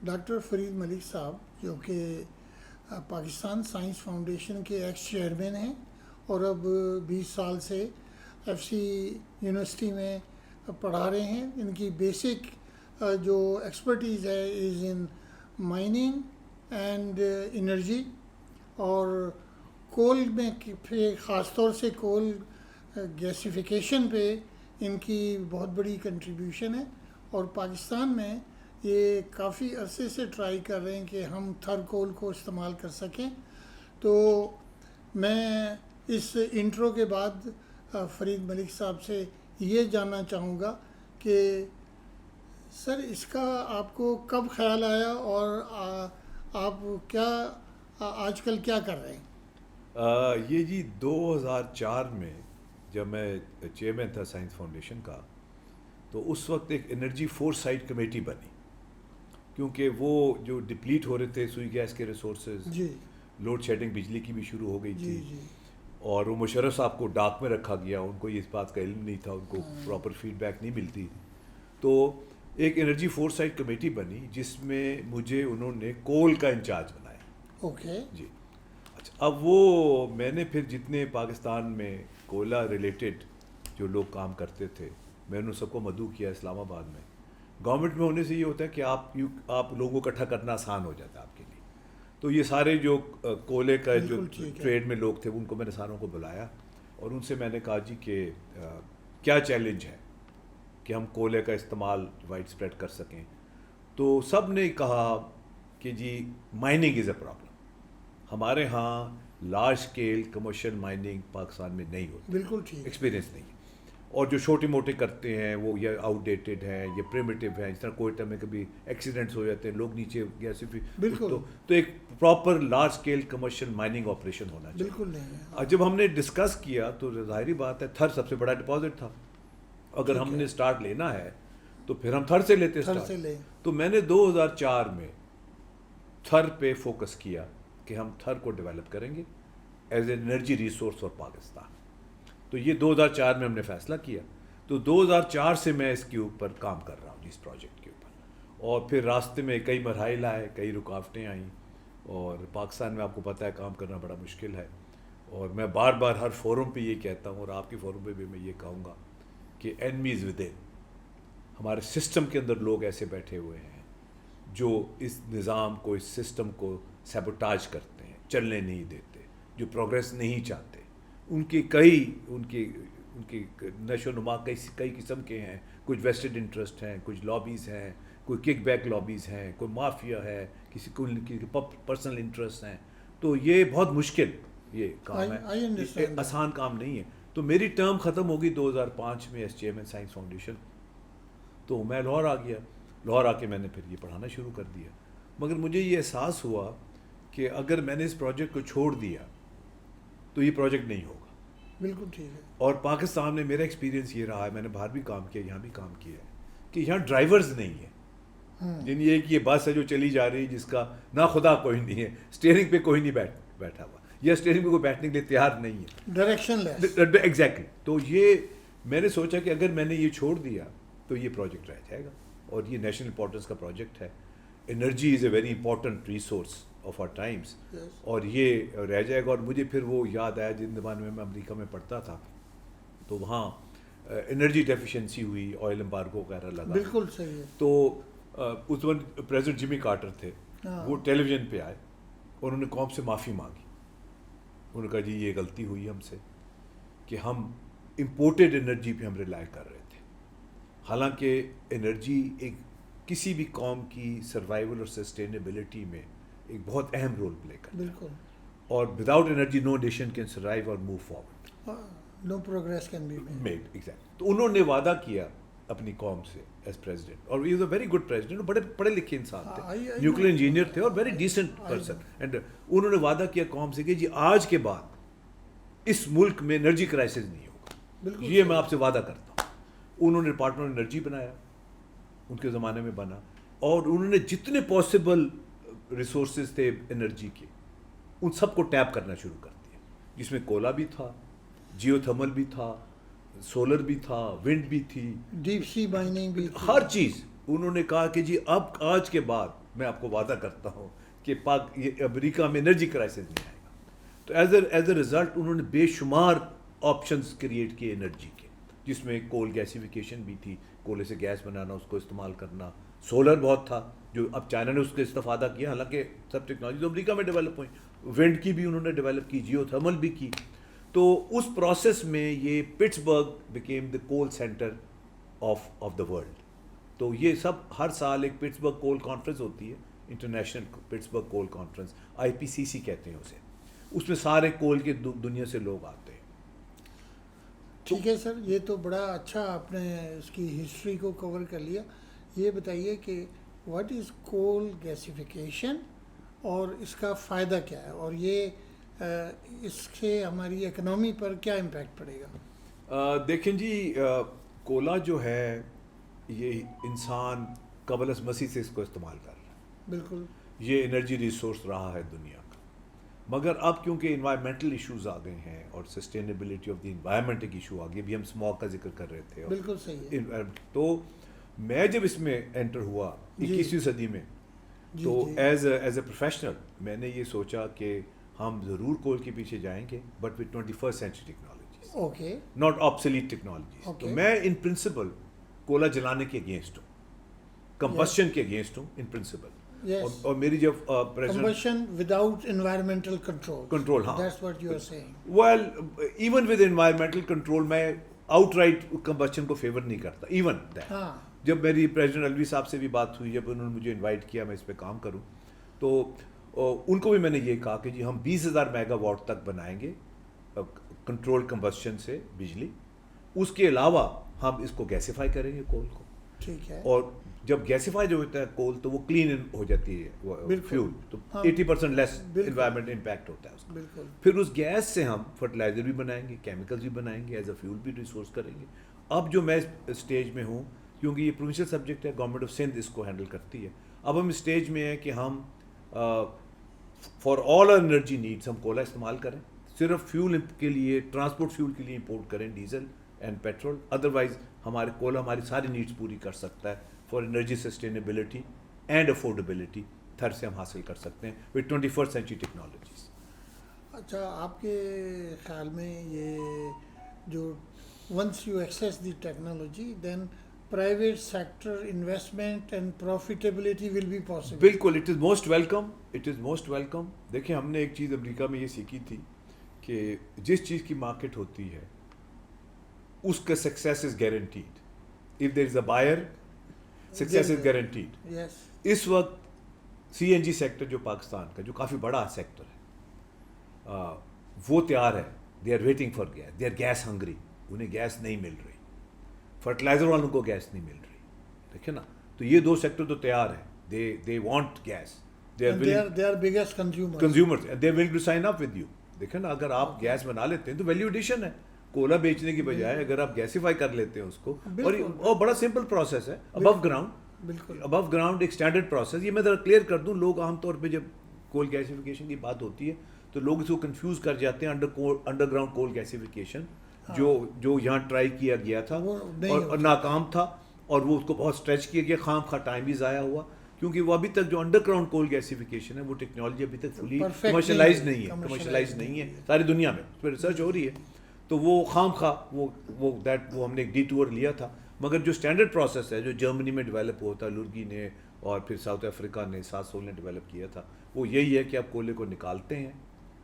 Doctor Farid ملک صاحب جو کہ پاکستان سائنس فاؤنڈیشن کے ایکس چیئرمین ہیں اور اب 20 سال سے ایف سی یونیورسٹی میں پڑھا رہے ہیں. ان کی بیسک جو ایکسپرٹیز ہے از ان مائننگ اینڈ انرجی, اور کول میں خاص طور سے کول گیسیفیکیشن پہ ان کی بہت بڑی کنٹریبیوشن ہے. اور پاکستان میں یہ کافی عرصے سے ٹرائی کر رہے ہیں کہ ہم تھر کول کو استعمال کر سکیں. تو میں اس انٹرو کے بعد فرید ملک صاحب سے یہ جاننا چاہوں گا کہ سر اس کا آپ کو کب خیال آیا اور آپ کیا آج کل کیا کر رہے ہیں؟ یہ جی 2004 میں جب میں چیئرمین تھا سائنس فاؤنڈیشن کا, تو اس وقت ایک انرجی فور سائٹ کمیٹی بنی, کیونکہ وہ جو ڈپلیٹ ہو رہے تھے سوئی گیس کے ریسورسز, جی لوڈ شیڈنگ بجلی کی بھی شروع ہو گئی جی تھی, جی اور وہ مشرف صاحب کو ڈاک میں رکھا گیا, ان کو اس بات کا علم نہیں تھا, ان کو پراپر فیڈ بیک نہیں ملتی. تو ایک انرجی فور سائٹ کمیٹی بنی جس میں مجھے انہوں نے کول کا انچارج بنایا. اوکے جی اچھا, اب وہ میں نے پھر جتنے پاکستان میں کوئلہ ریلیٹڈ جو لوگ کام کرتے تھے, میں نے سب کو مدعو کیا اسلام آباد میں. گورنمنٹ میں ہونے سے یہ ہوتا ہے کہ آپ لوگوں کو اکٹھا کرنا آسان ہو جاتا ہے آپ کے لیے. تو یہ سارے جو کولے کا جو بالکل ٹھیک ہے. ٹریڈ میں لوگ تھے ان کو میں نے ساروں کو بلایا, اور ان سے میں نے کہا جی کہ کیا چیلنج ہے کہ ہم کولے کا استعمال وائڈ اسپریڈ کر سکیں. تو سب نے کہا کہ جی مائننگ از اے پرابلم, ہمارے ہاں large scale commercial mining Pakistan میں نہیں ہوتی, بالکل ٹھیک, ایکسپیرینس نہیں ہے, اور جو چھوٹے موٹے کرتے ہیں وہ یا آؤٹ ڈیٹڈ ہیں یا پریمیٹیو ہیں. جس طرح کوئٹہ میں کبھی ایکسیڈنٹس ہو جاتے ہیں, لوگ نیچے گیس بالکل تو ایک proper large scale commercial mining operation ہونا چاہیے. بالکل نہیں ہے. جب ہم نے ڈسکس کیا تو ظاہری بات ہے تھر سب سے بڑا ڈپازٹ تھا, اگر ہم نے اسٹارٹ لینا ہے تو پھر ہم تھر سے لیتے تھر سے اسٹارٹ. لیں. تو میں نے 2004 میں تھر پہ فوکس کیا کہ ہم تھر کو ڈیولپ کریں گے as a energy resource for Pakistan. تو یہ 2004 میں ہم نے فیصلہ کیا. تو 2004 سے میں اس کے اوپر کام کر رہا ہوں, اس پروجیکٹ کے اوپر. اور پھر راستے میں کئی مراحل آئے, کئی رکاوٹیں آئیں, اور پاکستان میں آپ کو پتہ ہے کام کرنا بڑا مشکل ہے. اور میں بار بار ہر فورم پہ یہ کہتا ہوں, اور آپ کے فورم پہ بھی میں یہ کہوں گا کہ اینمیز ود ان, ہمارے سسٹم کے اندر لوگ ایسے بیٹھے ہوئے ہیں جو اس نظام کو, اس سسٹم کو سیبوٹاج کرتے ہیں, چلنے نہیں دیتے, جو پروگریس نہیں چاہتے. ان کے نشو و نما کئی قسم کے ہیں. کچھ ویسٹڈ انٹرسٹ ہیں, کچھ لابیز ہیں, کوئی کک بیک لابیز ہیں, کوئی مافیا ہے, کسی کو پرسنل انٹرسٹ ہیں. تو یہ بہت مشکل یہ کام ہے, آسان کام نہیں ہے. تو میری ٹرم ختم ہوگی 2005 میں ایس چیئرمین سائنس فاؤنڈیشن. تو میں لاہور آ گیا. لاہور آ کے میں نے پھر یہ پڑھانا شروع کر دیا. مگر مجھے یہ احساس ہوا کہ اگر میں نے اس پروجیکٹ کو چھوڑ دیا تو یہ پروجیکٹ نہیں ہوگا. بالکل ٹھیک ہے. اور پاکستان میں میرا ایکسپیرینس یہ رہا ہے, میں نے باہر بھی کام کیا, یہاں بھی کام کیا ہے, کہ یہاں ڈرائیورز نہیں ہیں. یعنی یہ کہ یہ بس ہے جو چلی جا رہی, جس کا نہ خدا کوئی نہیں ہے, اسٹیئرنگ پہ کوئی نہیں بیٹھا ہوا, یا اسٹیئرنگ پہ کوئی بیٹھنے کے لیے تیار نہیں ہے, ڈائریکشن لیس. ایگزیکٹلی. تو یہ میں نے سوچا کہ اگر میں نے یہ چھوڑ دیا تو یہ پروجیکٹ رہ جائے گا, اور یہ نیشنل امپورٹنس کا پروجیکٹ ہے. Energy is a very important resource of our times, اور یہ رہ جائے گا. اور مجھے پھر وہ یاد آیا جن زمانے میں امریکہ میں پڑھتا تھا, تو وہاں انرجی ڈیفیشنسی ہوئی, آئل امبارگو وغیرہ لگا. بالکل صحیح ہے. تو اس وقت پریزیڈنٹ جمی کارٹر تھے, وہ ٹیلی ویژن پہ آئے اور انہوں نے قوم سے معافی مانگی. انہوں نے کہا جی یہ غلطی ہوئی ہم سے کہ ہم امپورٹیڈ انرجی پہ ہم ریلائی کر رہے تھے, حالانکہ انرجی ایک کسی بھی قوم کی سروائیول اور سسٹینیبلٹی میں ایک بہت اہم رول پلے کرتا ہے. بالکل. اور without energy no nation can survive اور move forward, no progress can be made. Exact. تو انہوں نے وعدہ کیا اپنی قوم سے ایز پریزیڈنٹ, اور ہی از اے ویری گڈ پریزیڈنٹ, بڑے پڑھے لکھے انسان تھے, نیوکلیر انجینئر تھے, اور ویری ڈیسنٹ پرسن. اینڈ انہوں نے وعدہ کیا قوم سے کہ جی آج کے بعد اس ملک میں انرجی کرائسس نہیں ہوگا, یہ میں آپ سے وعدہ کرتا ہوں. انہوں نے ڈپارٹمنٹ آف انرجی بنایا, ان کے زمانے میں بنا, اور انہوں نے جتنے پاسبل ریسورسز تھے انرجی کے ان سب کو ٹیپ کرنا شروع کر دیا, جس میں کولا بھی تھا, جیو تھرمل بھی تھا, سولر بھی تھا, ونڈ بھی تھی, ڈیپ سی مائننگ بھی, ہر چیز. انہوں نے کہا کہ جی اب آج کے بعد میں آپ کو وعدہ کرتا ہوں کہ یہ امریکہ میں انرجی کرائسس نہیں آئے گا. تو ایز اے رزلٹ انہوں نے بے شمار آپشنز کریٹ کیے انرجی کے، جس میں کول گیسیفیکیشن بھی تھی، کولے سے گیس بنانا، اس کو استعمال کرنا. سولر بہت تھا جو اب چائنا نے اس کا استفادہ کیا، حالانکہ سب ٹیکنالوجی تو امریکہ میں ڈیولپ ہوئی. ونڈ کی بھی انہوں نے ڈیولپ کی، جیو تھرمل بھی کی. تو اس پروسیس میں یہ Pittsburgh became the coal centre of the world. تو یہ سب ہر سال ایک پٹسبرگ کول کانفرنس ہوتی ہے، انٹرنیشنل پٹسبرگ کول کانفرنس، IPCC کہتے ہیں اسے. اس میں سارے کول کے دنیا سے لوگ آتے ہیں. ٹھیک ہے سر، یہ تو بڑا اچھا آپ نے اس کی ہسٹری کو کور کر لیا. یہ بتائیے کہ واٹ از کول گیسیفیکیشن اور اس کا فائدہ کیا ہے، اور یہ اس سے ہماری اکنامی پر کیا امپیکٹ پڑے گا؟ دیکھیں جی، کولا جو ہے یہ انسان قبل از مسیح سے اس کو استعمال کر رہا ہے. بالکل. یہ انرجی ریسورس رہا ہے دنیا کا، مگر اب کیونکہ انوائرمنٹل ایشوز آ گئے ہیں اور سسٹینیبلٹی آف دی انوائرمنٹ ایک ایشو آ گئی. ابھی ہم اسموگ کا ذکر کر رہے تھے. بالکل صحیح ہے. تو میں جب اس میں انٹر ہوا 21ویں صدی میں، تو ایز اے پروفیشنل میں نے یہ سوچا کہ ہم ضرور کول کے پیچھے جائیں گے، but with 21st century technologies, okay, not obsolete technologies. تو میں ان پرنسپل کولا جلانے کے اگینسٹ ہوں، کمبشن کے اگینسٹ ہوں ان پرنسپل. اور میری جب combustion without environmental control, ہاں، that's what you are saying. well even with environmental control میں آؤٹ رائٹ کمبشن کو فیور نہیں کرتا. ایون دیٹ جب میری پریزیڈنٹ الوی صاحب سے بھی بات ہوئی، جب انہوں نے مجھے انوائٹ کیا میں اس پہ کام کروں، تو ان کو بھی میں نے یہ کہا کہ جی ہم 20,000 میگا واٹ تک بنائیں گے کنٹرول کمبشن سے بجلی. اس کے علاوہ ہم اس کو گیسیفائی کریں گے کول کو. ٹھیک ہے. اور جب گیسیفائی جو ہوتا ہے کول تو وہ کلین ہو جاتی ہے فیول، تو 80% لیس انوائرمنٹ امپیکٹ ہوتا ہے اس کا. بالکل. پھر اس گیس سے ہم فرٹیلائزر بھی بنائیں گے، کیمیکلز بھی بنائیں گے، ایز اے فیول بھی ریسورس کریں گے. اب جو میں اسٹیج میں ہوں، کیونکہ یہ پروونشل سبجیکٹ ہے، گورنمنٹ آف سندھ اس کو ہینڈل کرتی ہے. اب ہم اسٹیج میں ہیں کہ ہم for all our energy needs ہم کولا استعمال کریں، صرف فیول کے لیے، ٹرانسپورٹ فیول کے لیے امپورٹ کریں ڈیزل اینڈ پیٹرول. ادروائز ہمارے کولا ہماری ساری نیڈس پوری کر سکتا ہے for energy sustainability and affordability. Thar سے ہم حاصل کر سکتے ہیں وتھ 21st سینچری ٹیکنالوجیز. اچھا، آپ کے خیال میں یہ جو once you access the technology then private sector investment and profitability will be possible? بالکل، it is most welcome, it is most welcome. دیکھیں ہم نے ایک چیز امریکہ میں یہ سیکھی تھی کہ جس چیز کی مارکیٹ ہوتی ہے اس کا success is guaranteed. If there is a buyer success is guaranteed. اس وقت CNG سیکٹر جو پاکستان کا جو کافی بڑا سیکٹر ہے، وہ تیار ہے. They are waiting for gas, they are gas hungry. انہیں گیس نہیں مل رہی، فرٹیلائزر والوں کو گیس نہیں مل رہی. دیکھیں نا، تو یہ دو سیکٹر تو تیار ہیں. They want gas, they are biggest consumers, they will to sign up with you. دیکھیں نا، اگر آپ گیس بنا لیتے ہیں تو ویلیو ایڈیشن ہے. کولا بیچنے کی بجائے اگر آپ گیسیفائی کر لیتے ہیں اس کو، اور بڑا سمپل پروسیس ہے، ابو گراؤنڈ. بالکل ابو گراؤنڈ ایک اسٹینڈرڈ پروسیس. یہ میں ذرا کلیئر کر دوں، لوگ عام طور پہ جب کول گیسیفیکیشن کی بات ہوتی ہے تو لوگ اس کو کنفیوز کر جاتے ہیں انڈر گراؤنڈ کول گیسیفیکیشن، جو یہاں ٹرائی کیا گیا تھا اور ناکام تھا، اور وہ اس کو بہت اسٹریچ کیا گیا، خام خواہ ٹائم بھی ضائع ہوا. کیونکہ وہ ابھی تک جو انڈر گراؤنڈ کول گیسیفیکیشن ہے وہ ٹیکنالوجی ابھی تک فلی کمرشلائز نہیں ہے ساری دنیا میں. اس پہ ریسرچ ہو رہی ہے، تو وہ خام خواہ وہ ہم نے ایک ڈی ٹور لیا تھا. مگر جو اسٹینڈرڈ پروسیس ہے جو جرمنی میں ڈیولپ ہوا تھا، لرگی نے اور پھر ساؤتھ افریقہ نے، ساسول نے ڈیولپ کیا تھا، وہ یہی ہے کہ آپ کولے کو نکالتے ہیں،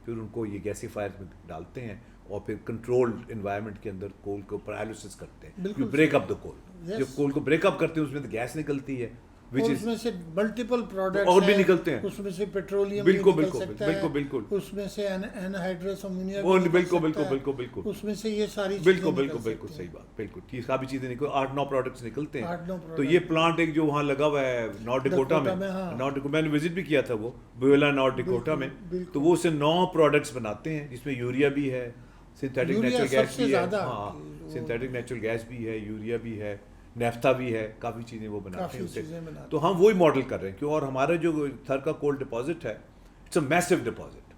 پھر ان کو یہ گیسیفائر میں ڈالتے ہیں، اور پھر کنٹرولڈ انوائرمنٹ کے اندر کول کو پرائلسس کرتے ہیں. یو بریک اپ دا کول. جب کول کو بریک اپ کرتے ہیں اس میں تو گیس نکلتی ہے، اس میں سے ملٹیپل پروڈکٹس اور بھی نکلتے ہیں. اس میں سے پیٹرولیم بالکل، اس میں سے انہائیڈرس امونیا، بالکل اس میں سے یہ ساری بالکل صحیح بات، بالکل ٹھیک. کافی چیزیں 8-9 پروڈکٹس نکلتے ہیں. تو یہ پلانٹ ایک جو وہاں لگا ہوا ہے نارتھ ڈیکوٹا میں، میں نے وزٹ بھی کیا تھا وہ بیولا نارتھ ڈیکوٹا میں. تو وہ اسے 9 پروڈکٹس بناتے ہیں، جس میں یوریا بھی ہے، سنتھیٹک نیچرل گیس بھی ہے. ہاں، سنتھیٹک نیچرل گیس بھی ہے، یوریا بھی ہے، نیفتا بھی ہے، کافی چیزیں وہ بناتے ہیں اسے. تو ہم وہی ماڈل کر رہے ہیں. کیوں؟ اور ہمارا جو تھر کا کول ڈپازٹ ہے، it's a massive deposit.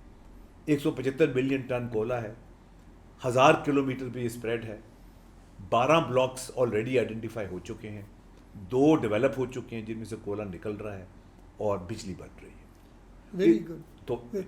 175 million ton کولا ہے، 1000 کلومیٹر پہ یہ اسپریڈ ہے. 12 بلاکس آلریڈی آئیڈینٹیفائی ہو چکے ہیں، 2 ڈیولپ ہو چکے ہیں جن میں سے کولا نکل رہا ہے. اور بجلی بن رہی ہے. Very good. تو